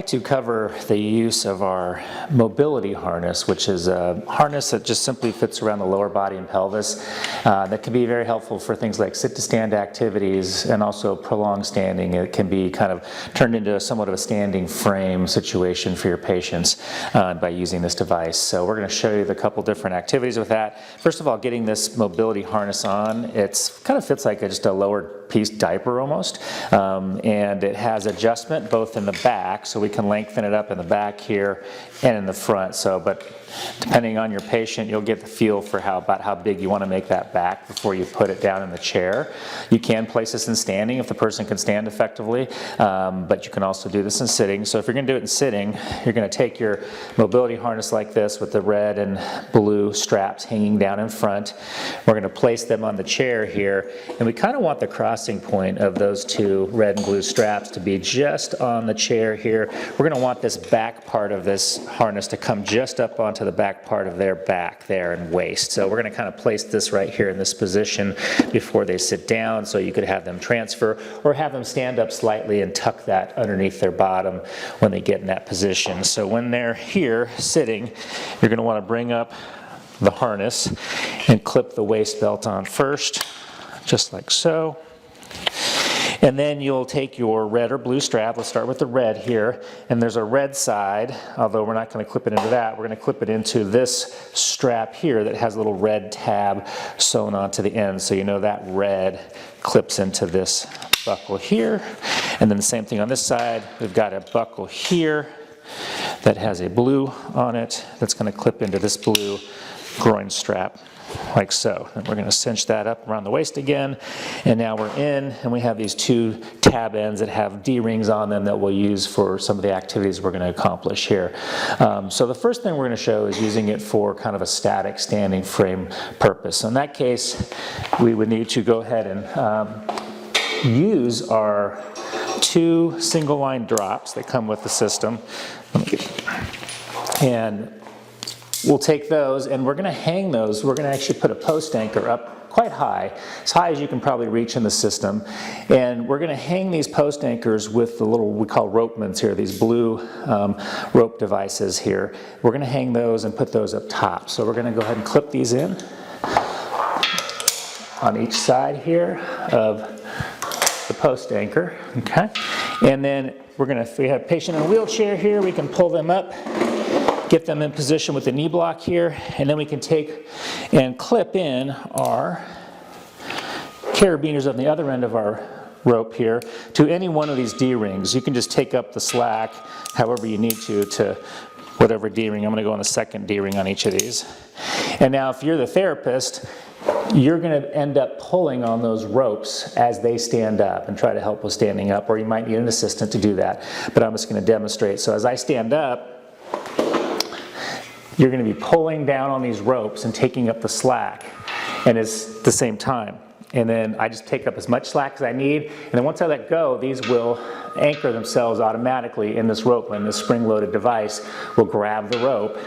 to cover the use of our mobility harness, which is a harness that just simply fits around the lower body and pelvis. That can be very helpful for things like sit-to-stand activities and also prolonged standing. It can be kind of turned into somewhat of a standing frame situation for your patients by using this device. So we're going to show you the couple different activities with that. First of all, getting this mobility harness on, it kind of fits like just a lower piece diaper almost, and it has adjustment both in the back, so we can lengthen it up in the back here and in the front. So, but depending on your patient, you'll get the feel for about how big you want to make that back before you put it down in the chair. You can place this in standing if the person can stand effectively, but you can also do this in sitting. So if you're going to do it in sitting, you're going to take your mobility harness like this with the red and blue straps hanging down in front. We're going to place them on the chair here, and we kind of want the crossing point of those two red and blue straps to be just on the chair here. We're going to want this back part of this harness to come just up onto the back part of their back there and waist. So we're going to kind of place this right here in this position before they sit down, so you could have them transfer or have them stand up slightly and tuck that underneath their bottom when they get in that position. So when they're here sitting, you're going to want to bring up the harness and clip the waist belt on first, just like so. And then you'll take your red or blue strap. Let's start with the red here. And there's a red side, although we're not going to clip it into that. We're going to clip it into this strap here that has a little red tab sewn onto the end. So you know that red clips into this buckle here. And then the same thing on this side. We've got a buckle here that has a blue on it that's going to clip into this blue groin strap, like so. And we're going to cinch that up around the waist again, and now we're in, and we have these two tab ends that have D-rings on them that we'll use for some of the activities we're going to accomplish here. So the first thing we're going to show is using it for kind of a static standing frame purpose. So in that case, we would need to go ahead and use our two single line drops that come with the system. And we'll take those and we're going to hang those. We're going to actually put a post anchor up quite high, as high as you can probably reach in the system. And we're going to hang these post anchors with the little, we call ropemans here, these blue rope devices here. We're going to hang those and put those up top. So we're going to go ahead and clip these in on each side here of the post anchor, okay? And then we're going to, if we have a patient in a wheelchair here, we can pull them up, get them in position with the knee block here, and then we can take and clip in our carabiners on the other end of our rope here to any one of these D-rings. You can just take up the slack however you need to whatever D-ring. I'm going to go on the second D-ring on each of these. And now if you're the therapist, you're going to end up pulling on those ropes as they stand up and try to help with standing up, or you might need an assistant to do that. But I'm just going to demonstrate. So as I stand up, you're going to be pulling down on these ropes and taking up the slack, and it's the same time. And then I just take up as much slack as I need, and then once I let go, these will anchor themselves automatically in this rope, and this spring-loaded device will grab the rope.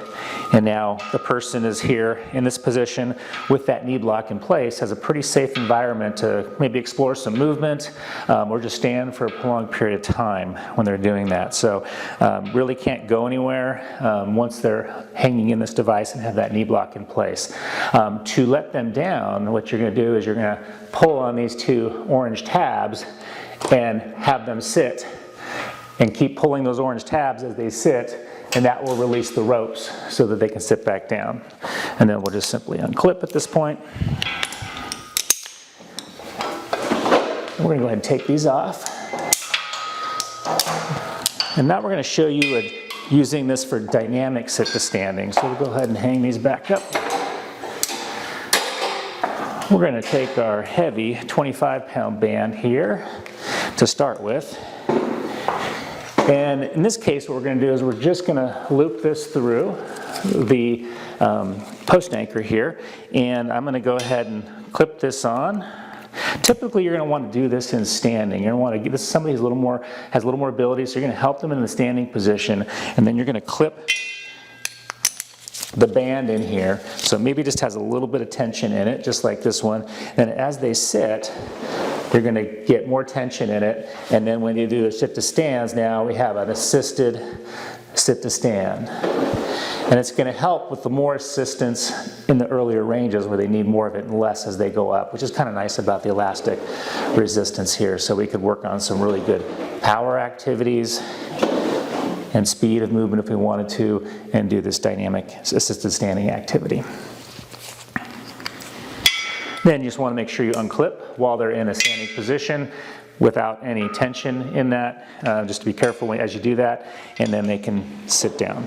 And now the person is here in this position with that knee block in place, has a pretty safe environment to maybe explore some movement or just stand for a prolonged period of time when they're doing that. So really can't go anywhere once they're hanging in this device and have that knee block in place. To let them down, what you're going to do is you're going to pull on these two orange tabs and have them sit, and keep pulling those orange tabs as they sit, and that will release the ropes so that they can sit back down. And then we'll just simply unclip at this point. And we're going to go ahead and take these off. And now we're going to show you using this for dynamic sit to standing. So we'll go ahead and hang these back up. We're going to take our heavy 25-pound band here to start with. And in this case, what we're going to do is we're just going to loop this through the post anchor here, and I'm going to go ahead and clip this on. Typically, you're going to want to do this in standing. You're going to want to give this somebody who's has a little more ability, so you're going to help them in the standing position, and then you're going to clip the band in here, so maybe it just has a little bit of tension in it, just like this one. And as they sit, you're going to get more tension in it. And then when you do the sit to stands, now we have an assisted sit to stand. And it's going to help with the more assistance in the earlier ranges where they need more of it and less as they go up, which is kind of nice about the elastic resistance here. So we could work on some really good power activities and speed of movement if we wanted to, and do this dynamic assisted standing activity. Then you just want to make sure you unclip while they're in a standing position without any tension in that. Just to be careful as you do that, and then they can sit down.